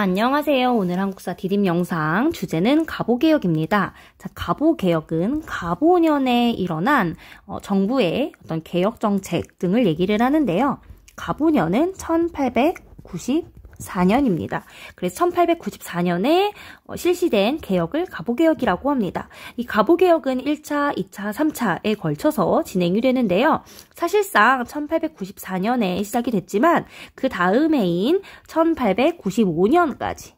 안녕하세요. 오늘 한국사 디딤 영상 주제는 가보개혁입니다. 자, 가보개혁은 가보년에 일어난 정부의 어떤 개혁 정책 등을 얘기를 하는데요. 가보년은 1894년입니다. 그래서 1894년에 실시된 개혁을 가보개혁이라고 합니다. 이 가보개혁은 1차, 2차, 3차에 걸쳐서 진행이 되는데요. 사실상 1894년에 시작이 됐지만 그 다음 해인 1895년까지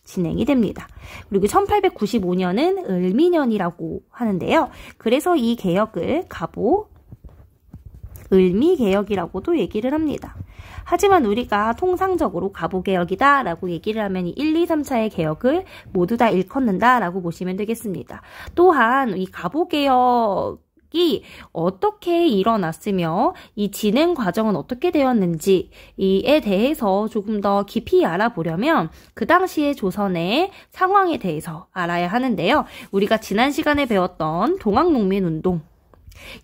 진행이 됩니다. 그리고 1895년은 을미년이라고 하는데요. 그래서 이 개혁을 을미개혁이라고도 얘기를 합니다. 하지만 우리가 통상적으로 가보개혁이다 라고 얘기를 하면 이 1, 2, 3차의 개혁을 모두 다 일컫는다 라고 보시면 되겠습니다. 또한 이 가보개혁이 어떻게 일어났으며 이 진행 과정은 어떻게 되었는지에 대해서 조금 더 깊이 알아보려면 그 당시의 조선의 상황에 대해서 알아야 하는데요. 우리가 지난 시간에 배웠던 동학농민운동,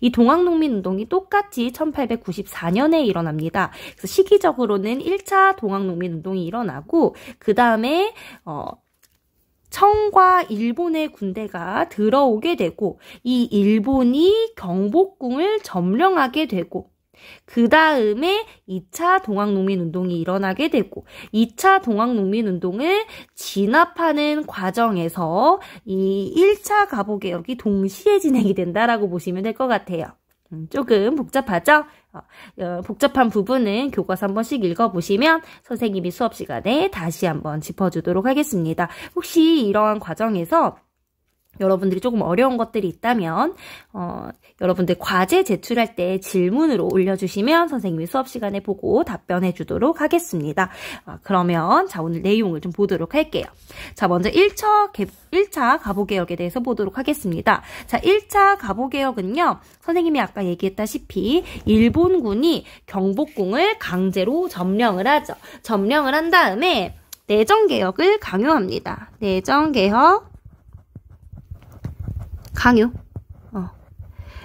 이 동학농민운동이 똑같이 1894년에 일어납니다. 그래서 시기적으로는 1차 동학농민운동이 일어나고 그 다음에 청과 일본의 군대가 들어오게 되고 이 일본이 경복궁을 점령하게 되고 그 다음에 2차 동학농민운동이 일어나게 되고 2차 동학농민운동을 진압하는 과정에서 이 1차 가보개혁이 동시에 진행이 된다라고 보시면 될 것 같아요. 조금 복잡하죠? 복잡한 부분은 교과서 한 번씩 읽어보시면 선생님이 수업 시간에 다시 한번 짚어주도록 하겠습니다. 혹시 이러한 과정에서 여러분들이 조금 어려운 것들이 있다면 여러분들 과제 제출할 때 질문으로 올려주시면 선생님이 수업 시간에 보고 답변해 주도록 하겠습니다. 그러면 자, 오늘 내용을 좀 보도록 할게요. 자, 먼저 1차 가보개혁에 대해서 보도록 하겠습니다. 자, 1차 가보개혁은요. 선생님이 아까 얘기했다시피 일본군이 경복궁을 강제로 점령을 하죠. 점령을 한 다음에 내정개혁을 강요합니다. 내정개혁 강요.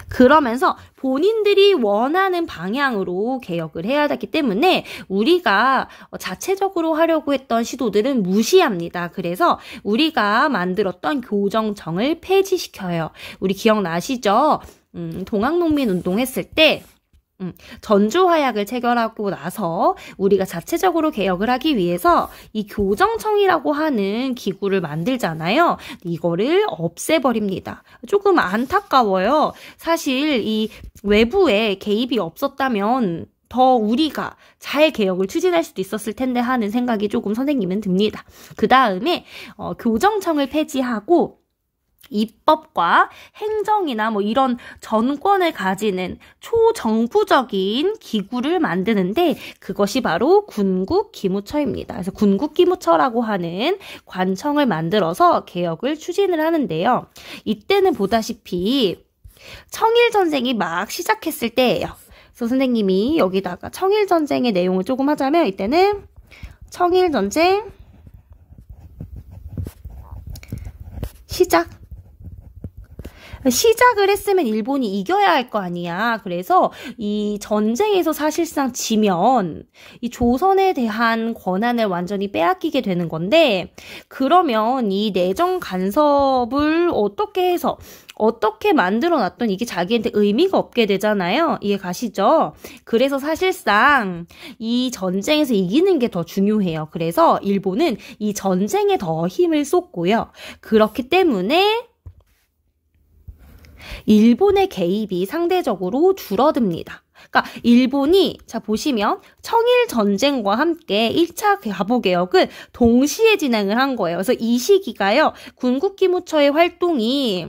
그러면서 본인들이 원하는 방향으로 개혁을 해야 되기 때문에 우리가 자체적으로 하려고 했던 시도들은 무시합니다. 그래서 우리가 만들었던 교정청을 폐지시켜요. 우리 기억나시죠? 동학농민운동 했을 때 전주화약을 체결하고 나서 우리가 자체적으로 개혁을 하기 위해서 이 교정청이라고 하는 기구를 만들잖아요. 이거를 없애버립니다. 조금 안타까워요. 사실 이 외부의 개입이 없었다면 더 우리가 잘 개혁을 추진할 수도 있었을 텐데 하는 생각이 조금 선생님은 듭니다. 그 다음에 교정청을 폐지하고 입법과 행정이나 뭐 이런 전권을 가지는 초정부적인 기구를 만드는데 그것이 바로 군국기무처입니다. 그래서 군국기무처라고 하는 관청을 만들어서 개혁을 추진을 하는데요. 이때는 보다시피 청일전쟁이 막 시작했을 때예요. 그래서 선생님이 여기다가 청일전쟁의 내용을 조금 하자면 이때는 청일전쟁 시작을 했으면 일본이 이겨야 할 거 아니야. 그래서 이 전쟁에서 사실상 지면 이 조선에 대한 권한을 완전히 빼앗기게 되는 건데 그러면 이 내정 간섭을 어떻게 해서 어떻게 만들어놨던 이게 자기한테 의미가 없게 되잖아요. 이해 가시죠? 그래서 사실상 이 전쟁에서 이기는 게 더 중요해요. 그래서 일본은 이 전쟁에 더 힘을 쏟고요. 그렇기 때문에 일본의 개입이 상대적으로 줄어듭니다. 그러니까 일본이 자 보시면 청일전쟁과 함께 1차 가보개혁을 동시에 진행을 한 거예요. 그래서 이 시기가요. 군국기무처의 활동이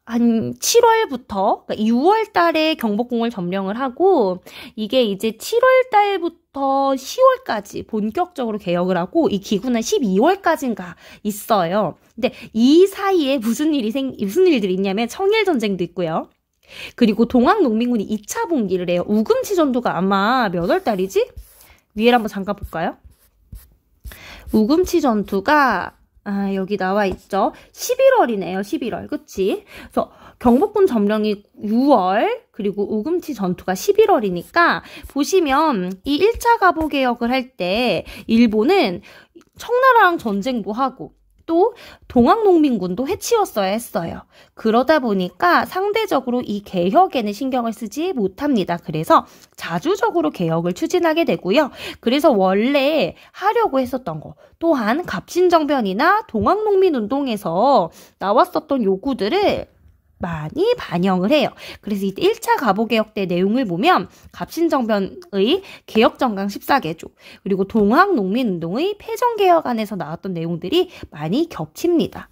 한 7월부터 그러니까 6월 달에 경복궁을 점령을 하고 이게 이제 7월 달부터 10월까지 본격적으로 개혁을 하고 이 기구는 12월까지인가 있어요. 근데 이 사이에 무슨 일들이 있냐면 청일전쟁도 있고요. 그리고 동학농민군이 2차 봉기를 해요. 우금치 전투가 아마 몇 월 달이지? 위에 한번 잠깐 볼까요? 우금치 전투가 여기 나와 있죠. 11월이네요. 11월. 그치? 그래서 경복궁 점령이 6월, 그리고 우금치 전투가 11월이니까 보시면 이 1차 가보개혁을 할 때 일본은 청나라랑 전쟁도 하고 또 동학농민군도 해치웠어야 했어요. 그러다 보니까 상대적으로 이 개혁에는 신경을 쓰지 못합니다. 그래서 자주적으로 개혁을 추진하게 되고요. 그래서 원래 하려고 했었던 거 또한 갑신정변이나 동학농민운동에서 나왔었던 요구들을 많이 반영을 해요. 그래서 이 1차 갑오개혁 때 내용을 보면 갑신정변의 개혁정강 14개조 그리고 동학농민운동의 폐정개혁안에서 나왔던 내용들이 많이 겹칩니다.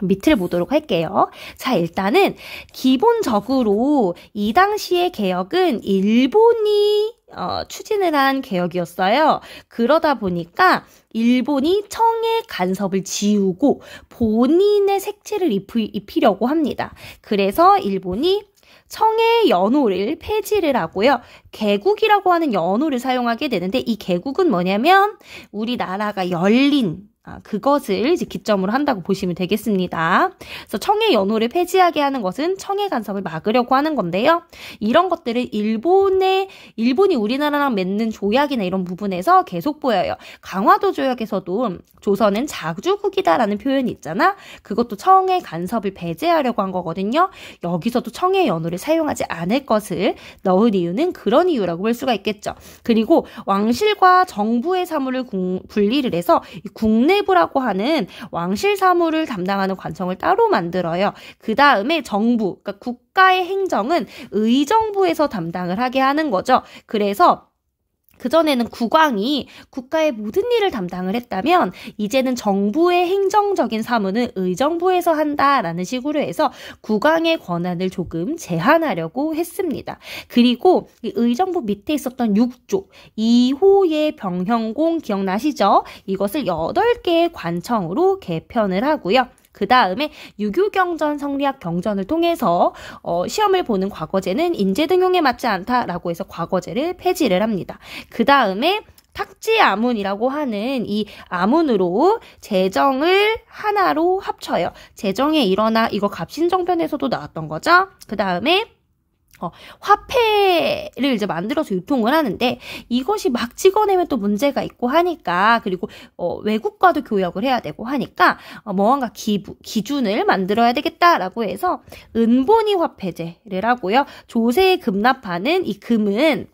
밑을 보도록 할게요. 자, 일단은 기본적으로 이 당시의 개혁은 일본이 추진을 한 개혁이었어요. 그러다 보니까 일본이 청의 간섭을 지우고 본인의 색채를 입히려고 합니다. 그래서 일본이 청의 연호를 폐지를 하고요. 개국이라고 하는 연호를 사용하게 되는데 이 개국은 뭐냐면 우리나라가 열린 그것을 이제 기점으로 한다고 보시면 되겠습니다. 그래서 청의 연호를 폐지하게 하는 것은 청의 간섭을 막으려고 하는 건데요. 이런 것들을 일본이 우리나라랑 맺는 조약이나 이런 부분에서 계속 보여요. 강화도 조약에서도 조선은 자주국이다라는 표현이 있잖아. 그것도 청의 간섭을 배제하려고 한 거거든요. 여기서도 청의 연호를 사용하지 않을 것을 넣은 이유는 그런 이유라고 볼 수가 있겠죠. 그리고 왕실과 정부의 사무를 분리를 해서 국내부라고 하는 왕실 사무를 담당하는 관청을 따로 만들어요. 그 다음에 정부, 그러니까 국가의 행정은 의정부에서 담당을 하게 하는 거죠. 그래서 그전에는 국왕이 국가의 모든 일을 담당을 했다면 이제는 정부의 행정적인 사무는 의정부에서 한다라는 식으로 해서 국왕의 권한을 조금 제한하려고 했습니다. 그리고 이 의정부 밑에 있었던 6조 2호의 병형공 기억나시죠? 이것을 8개의 관청으로 개편을 하고요. 그 다음에 유교경전, 성리학 경전을 통해서 시험을 보는 과거제는 인재등용에 맞지 않다라고 해서 과거제를 폐지를 합니다. 그 다음에 탁지아문이라고 하는 이 아문으로 재정을 하나로 합쳐요. 재정에 일어나 이거 갑신정변에서도 나왔던 거죠. 그 다음에 화폐를 이제 만들어서 유통을 하는데 이것이 막 찍어내면 또 문제가 있고 하니까 그리고 외국과도 교역을 해야 되고 하니까 뭔가 기준을 만들어야 되겠다라고 해서 은본위 화폐제를 하고요. 조세에 급납하는 이 금은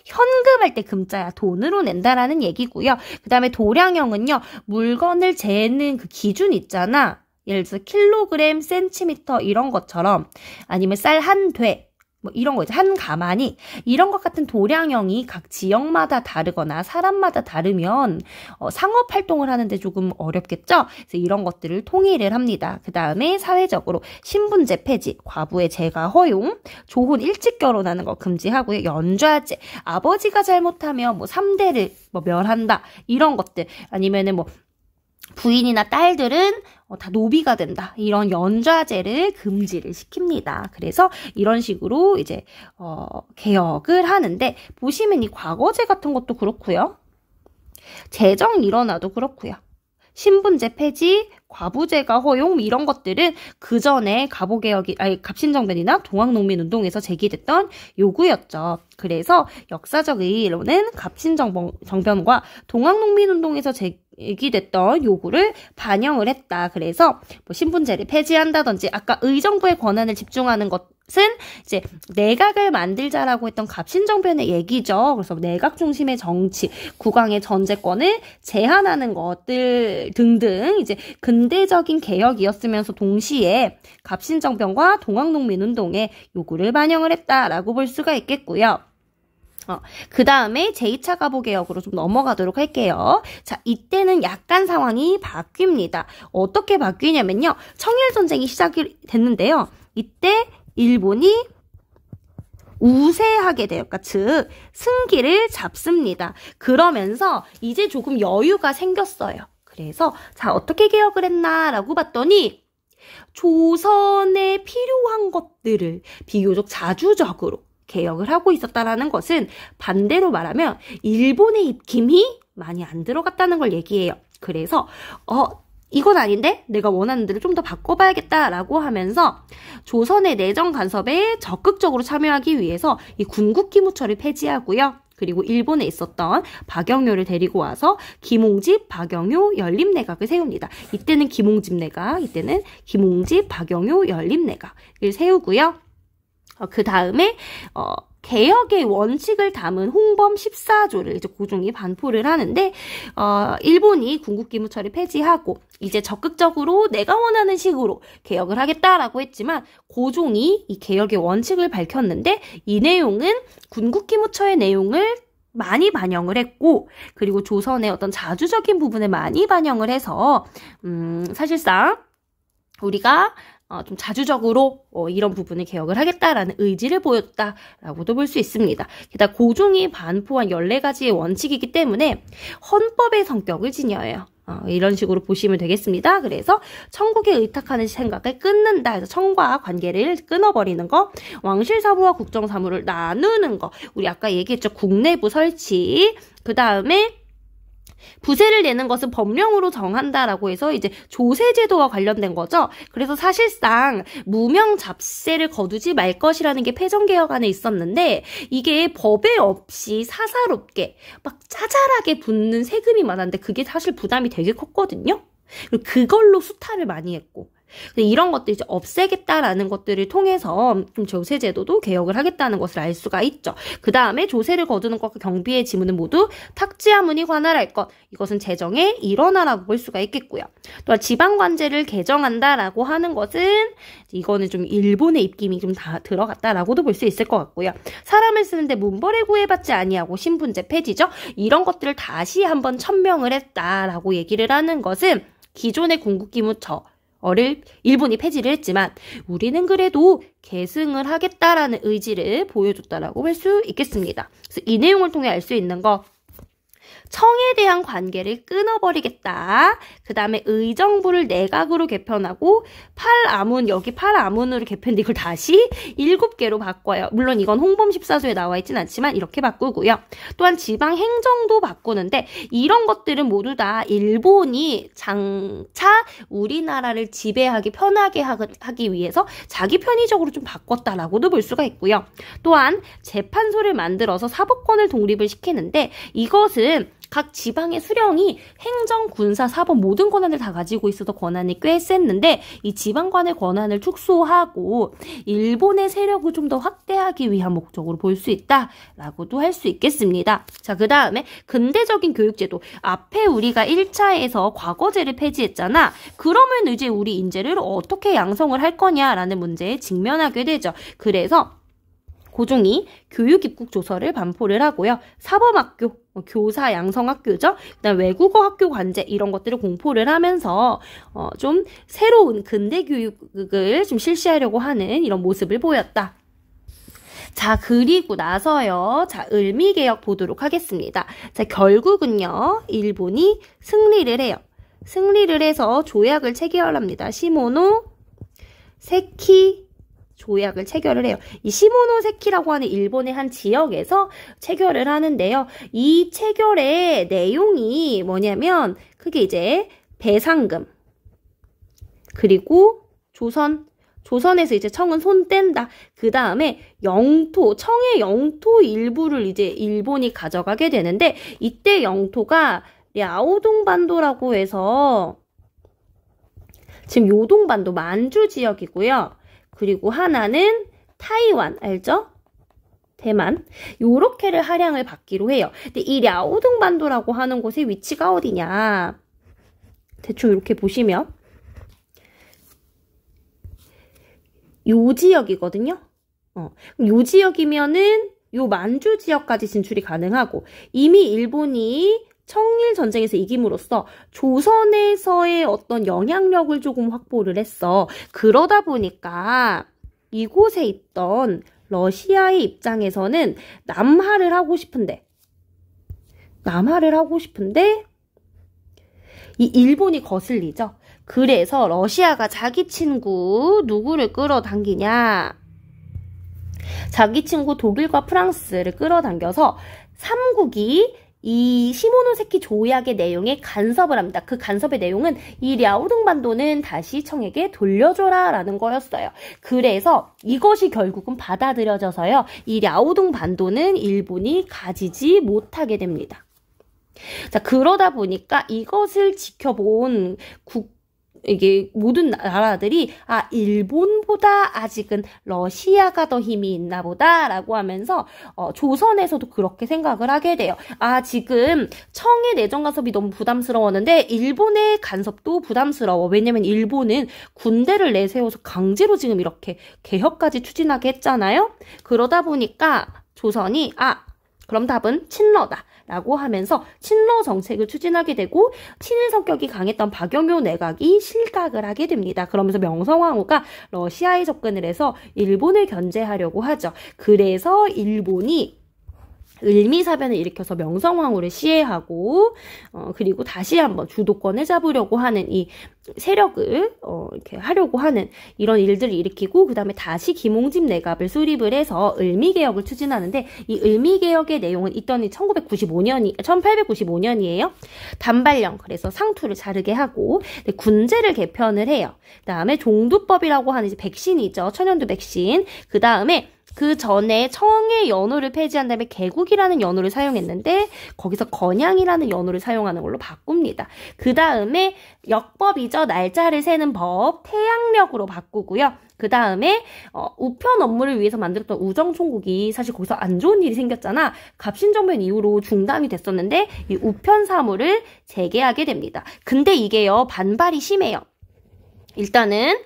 현금할 때 금자야 돈으로 낸다라는 얘기고요. 그 다음에 도량형은요 물건을 재는 그 기준 있잖아. 예를 들어서 킬로그램, 센티미터 이런 것처럼 아니면 쌀 한 돼 뭐 이런 거 이제 한 가마니 이런 것 같은 도량형이 각 지역마다 다르거나 사람마다 다르면 상업 활동을 하는데 조금 어렵겠죠? 그래서 이런 것들을 통일을 합니다. 그 다음에 사회적으로 신분제 폐지, 과부의 재가 허용, 조혼 일찍 결혼하는 거 금지하고요. 연좌제, 아버지가 잘못하면 뭐 3대를 뭐 멸한다 이런 것들 아니면은 뭐 부인이나 딸들은 다 노비가 된다. 이런 연좌제를 금지를 시킵니다. 그래서 이런 식으로 이제 개혁을 하는데 보시면 이 과거제 같은 것도 그렇고요. 재정 일어나도 그렇고요. 신분제 폐지, 과부제가 허용 이런 것들은 그 전에 갑신정변이나 동학농민운동에서 제기됐던 요구였죠. 그래서 역사적 의의로는 갑신정변과 동학농민운동에서 제기됐던 요구를 반영을 했다. 그래서 뭐 신분제를 폐지한다든지 아까 의정부의 권한을 집중하는 것은 이제 내각을 만들자라고 했던 갑신정변의 얘기죠. 그래서 내각 중심의 정치, 국왕의 전제권을 제한하는 것들 등등 이제 근대적인 개혁이었으면서 동시에 갑신정변과 동학농민운동의 요구를 반영을 했다라고 볼 수가 있겠고요. 그 다음에 제2차 갑오개혁으로 좀 넘어가도록 할게요. 자, 이때는 약간 상황이 바뀝니다. 어떻게 바뀌냐면요. 청일전쟁이 시작이 됐는데요. 이때 일본이 우세하게 돼요. 그러니까 즉 승기를 잡습니다. 그러면서 이제 조금 여유가 생겼어요. 그래서 자 어떻게 개혁을 했나라고 봤더니 조선에 필요한 것들을 비교적 자주적으로 개혁을 하고 있었다라는 것은 반대로 말하면 일본의 입김이 많이 안 들어갔다는 걸 얘기해요. 그래서 이건 아닌데 내가 원하는 대로 좀 더 바꿔봐야겠다라고 하면서 조선의 내정 간섭에 적극적으로 참여하기 위해서 이 군국기무처를 폐지하고요. 그리고 일본에 있었던 박영효를 데리고 와서 김홍집, 박영효, 연립내각을 세웁니다. 이때는 김홍집 내각, 이때는 김홍집, 박영효, 연립내각을 세우고요. 그 다음에 개혁의 원칙을 담은 홍범 14조를 이제 고종이 반포를 하는데 일본이 군국기무처를 폐지하고 이제 적극적으로 내가 원하는 식으로 개혁을 하겠다라고 했지만 고종이 이 개혁의 원칙을 밝혔는데 이 내용은 군국기무처의 내용을 많이 반영을 했고 그리고 조선의 어떤 자주적인 부분을 많이 반영을 해서 사실상 우리가 좀 자주적으로 이런 부분을 개혁을 하겠다라는 의지를 보였다라고도 볼 수 있습니다. 게다가 고종이 반포한 14가지의 원칙이기 때문에 헌법의 성격을 지녀요. 이런 식으로 보시면 되겠습니다. 그래서 청국에 의탁하는 생각을 끊는다 해서 청과 관계를 끊어버리는 거, 왕실사무와 국정사무를 나누는 거, 우리 아까 얘기했죠. 국내부 설치, 그 다음에 부세를 내는 것은 법령으로 정한다라고 해서 이제 조세제도와 관련된 거죠. 그래서 사실상 무명 잡세를 거두지 말 것이라는 게 패전개혁 안에 있었는데 이게 법에 없이 사사롭게 막 짜잘하게 붙는 세금이 많았는데 그게 사실 부담이 되게 컸거든요. 그리고 그걸로 수탈을 많이 했고 이런 것들 이제 없애겠다라는 것들을 통해서 좀 조세제도도 개혁을 하겠다는 것을 알 수가 있죠. 그 다음에 조세를 거두는 것과 경비의 지문은 모두 탁지하문이 관할할 것. 이것은 재정의 일원화라고 볼 수가 있겠고요. 또한 지방관제를 개정한다라고 하는 것은 이거는 좀 일본의 입김이 좀 다 들어갔다라고도 볼 수 있을 것 같고요. 사람을 쓰는데 문벌에 구애받지 아니하고 신분제 폐지죠. 이런 것들을 다시 한번 천명을 했다라고 얘기를 하는 것은 기존의 군국기무처 를 일본이 폐지를 했지만 우리는 그래도 계승을 하겠다라는 의지를 보여줬다라고 볼 수 있겠습니다. 그래서 이 내용을 통해 알 수 있는 거 청에 대한 관계를 끊어버리겠다. 그 다음에 의정부를 내각으로 개편하고 팔아문, 여기 팔아문으로 개편인데 이걸 다시 7개로 바꿔요. 물론 이건 홍범 14조에 나와 있진 않지만 이렇게 바꾸고요. 또한 지방 행정도 바꾸는데 이런 것들은 모두 다 일본이 장차 우리나라를 지배하기 편하게 하기 위해서 자기 편의적으로 좀 바꿨다라고도 볼 수가 있고요. 또한 재판소를 만들어서 사법권을 독립을 시키는데 이것은 각 지방의 수령이 행정, 군사, 사법 모든 권한을 다 가지고 있어서 권한이 꽤 셌는데 이 지방관의 권한을 축소하고 일본의 세력을 좀 더 확대하기 위한 목적으로 볼 수 있다라고도 할 수 있겠습니다. 자, 그 다음에 근대적인 교육제도. 앞에 우리가 1차에서 과거제를 폐지했잖아. 그러면 이제 우리 인재를 어떻게 양성을 할 거냐라는 문제에 직면하게 되죠. 그래서 고종이 교육입국조서를 반포를 하고요. 사범학교, 교사 양성학교죠. 그다음 외국어 학교 관제 이런 것들을 공포를 하면서 좀 새로운 근대 교육을 좀 실시하려고 하는 이런 모습을 보였다. 자, 그리고 나서요. 자, 을미개혁 보도록 하겠습니다. 자, 결국은요. 일본이 승리를 해요. 승리를 해서 조약을 체결합니다. 시모노 세키 조약을 체결을 해요. 이 시모노세키라고 하는 일본의 한 지역에서 체결을 하는데요. 이 체결의 내용이 뭐냐면 그게 이제 배상금 그리고 조선에서 이제 청은 손 뗀다. 그 다음에 영토, 청의 영토 일부를 이제 일본이 가져가게 되는데 이때 영토가 랴오동반도라고 해서 지금 요동반도 만주 지역이고요. 그리고 하나는 타이완, 알죠? 대만. 요렇게를 할양을 받기로 해요. 근데 이 랴오동반도라고 하는 곳의 위치가 어디냐? 대충 이렇게 보시면 요 지역이거든요. 요 지역이면은 요 만주 지역까지 진출이 가능하고 이미 일본이 청일 전쟁에서 이김으로써 조선에서의 어떤 영향력을 조금 확보를 했어. 그러다 보니까 이곳에 있던 러시아의 입장에서는 남하를 하고 싶은데 이 일본이 거슬리죠. 그래서 러시아가 자기 친구 누구를 끌어당기냐? 자기 친구 독일과 프랑스를 끌어당겨서 삼국이 이 시모노세키 조약의 내용에 간섭을 합니다. 그 간섭의 내용은 이 랴오둥반도는 다시 청에게 돌려줘라 라는 거였어요. 그래서 이것이 결국은 받아들여져서요. 이 랴오둥반도는 일본이 가지지 못하게 됩니다. 자, 그러다 보니까 이것을 지켜본 이게 모든 나라들이 일본보다 아직은 러시아가 더 힘이 있나 보다 라고 하면서 조선에서도 그렇게 생각을 하게 돼요. 지금 청의 내정 간섭이 너무 부담스러웠는데 일본의 간섭도 부담스러워. 왜냐면 일본은 군대를 내세워서 강제로 지금 이렇게 개혁까지 추진하게 했잖아요. 그러다 보니까 조선이 그럼 답은 친러다 라고 하면서 친러 정책을 추진하게 되고 친일 성격이 강했던 박영효 내각이 실각을 하게 됩니다. 그러면서 명성황후가 러시아에 접근을 해서 일본을 견제하려고 하죠. 그래서 일본이 을미사변을 일으켜서 명성황후를 시해하고 그리고 다시 한번 주도권을 잡으려고 하는 이 세력을 이렇게 하려고 하는 이런 일들을 일으키고 그 다음에 다시 김홍집 내각을 수립을 해서 을미개혁을 추진하는데 이 을미개혁의 내용은 있더니 1895년이에요. 단발령, 그래서 상투를 자르게 하고 군제를 개편을 해요. 그 다음에 종두법이라고 하는 이제 백신이죠. 천연두 백신. 그 다음에 그 전에 청의 연호를 폐지한 다음에 개국이라는 연호를 사용했는데 거기서 건양이라는 연호를 사용하는 걸로 바꿉니다. 그 다음에 역법이죠. 날짜를 세는 법 태양력으로 바꾸고요. 그 다음에 우편 업무를 위해서 만들었던 우정총국이 사실 거기서 안 좋은 일이 생겼잖아. 갑신정변 이후로 중단이 됐었는데 이 우편 사무를 재개하게 됩니다. 근데 이게요 반발이 심해요. 일단은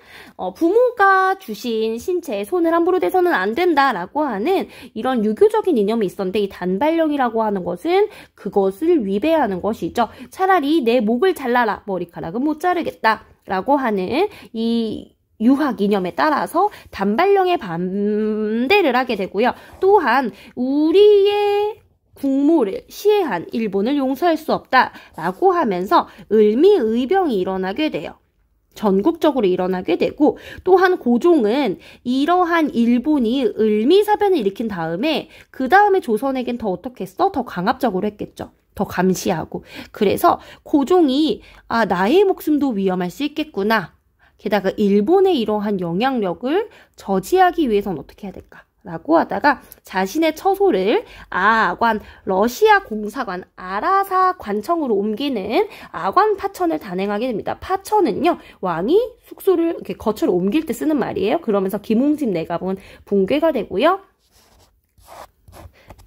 부모가 주신 신체에 손을 함부로 대서는 안 된다라고 하는 이런 유교적인 이념이 있었는데 이 단발령이라고 하는 것은 그것을 위배하는 것이죠. 차라리 내 목을 잘라라, 머리카락은 못 자르겠다라고 하는 이 유학 이념에 따라서 단발령에 반대를 하게 되고요. 또한 우리의 국모를 시해한 일본을 용서할 수 없다라고 하면서 을미의병이 일어나게 돼요. 전국적으로 일어나게 되고 또한 고종은 이러한 일본이 을미사변을 일으킨 다음에 그 다음에 조선에겐 더 어떻게 했어? 더 강압적으로 했겠죠. 더 감시하고. 그래서 고종이 나의 목숨도 위험할 수 있겠구나. 게다가 일본의 이러한 영향력을 저지하기 위해서는 어떻게 해야 될까? 라고 하다가 자신의 처소를 아관 러시아 공사관 아라사 관청으로 옮기는 아관 파천을 단행하게 됩니다. 파천은요 왕이 숙소를 이렇게 거처를 옮길 때 쓰는 말이에요. 그러면서 김홍집 내각은 붕괴가 되고요.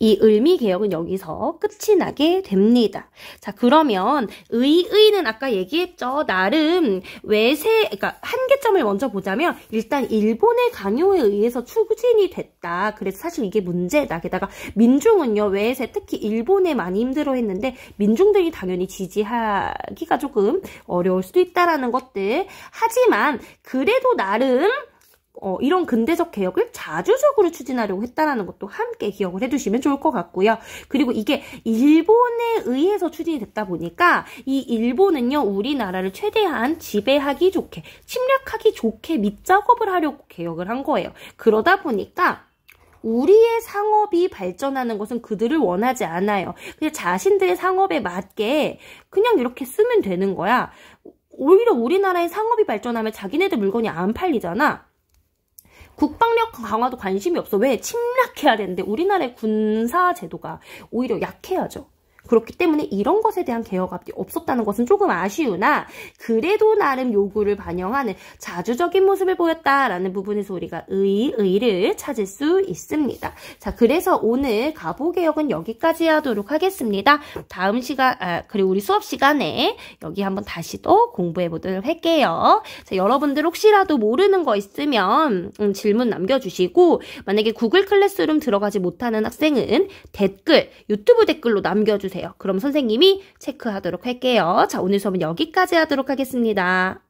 이 을미개혁은 여기서 끝이 나게 됩니다. 자, 그러면 의는 아까 얘기했죠. 나름 그러니까 한계점을 먼저 보자면 일단 일본의 강요에 의해서 추진이 됐다. 그래서 사실 이게 문제다. 게다가 민중은요. 외세 특히 일본에 많이 힘들어했는데 민중들이 당연히 지지하기가 조금 어려울 수도 있다라는 것들. 하지만 그래도 나름 이런 근대적 개혁을 자주적으로 추진하려고 했다라는 것도 함께 기억을 해두시면 좋을 것 같고요. 그리고 이게 일본에 의해서 추진이 됐다 보니까 이 일본은요 우리나라를 최대한 지배하기 좋게 침략하기 좋게 밑작업을 하려고 개혁을 한 거예요. 그러다 보니까 우리의 상업이 발전하는 것은 그들을 원하지 않아요. 그냥 자신들의 상업에 맞게 그냥 이렇게 쓰면 되는 거야. 오히려 우리나라의 상업이 발전하면 자기네들 물건이 안 팔리잖아. 국방력 강화도 관심이 없어. 왜? 침략해야 되는데 우리나라의 군사 제도가 오히려 약해야죠. 그렇기 때문에 이런 것에 대한 개혁이 없었다는 것은 조금 아쉬우나 그래도 나름 요구를 반영하는 자주적인 모습을 보였다라는 부분에서 우리가 의를 찾을 수 있습니다. 자, 그래서 오늘 가보개혁은 여기까지 하도록 하겠습니다. 다음 시간 그리고 우리 수업 시간에 여기 한번 다시 또 공부해 보도록 할게요. 자, 여러분들 혹시라도 모르는 거 있으면 질문 남겨주시고 만약에 구글 클래스룸 들어가지 못하는 학생은 유튜브 댓글로 남겨주세요. 그럼 선생님이 체크하도록 할게요. 자, 오늘 수업은 여기까지 하도록 하겠습니다.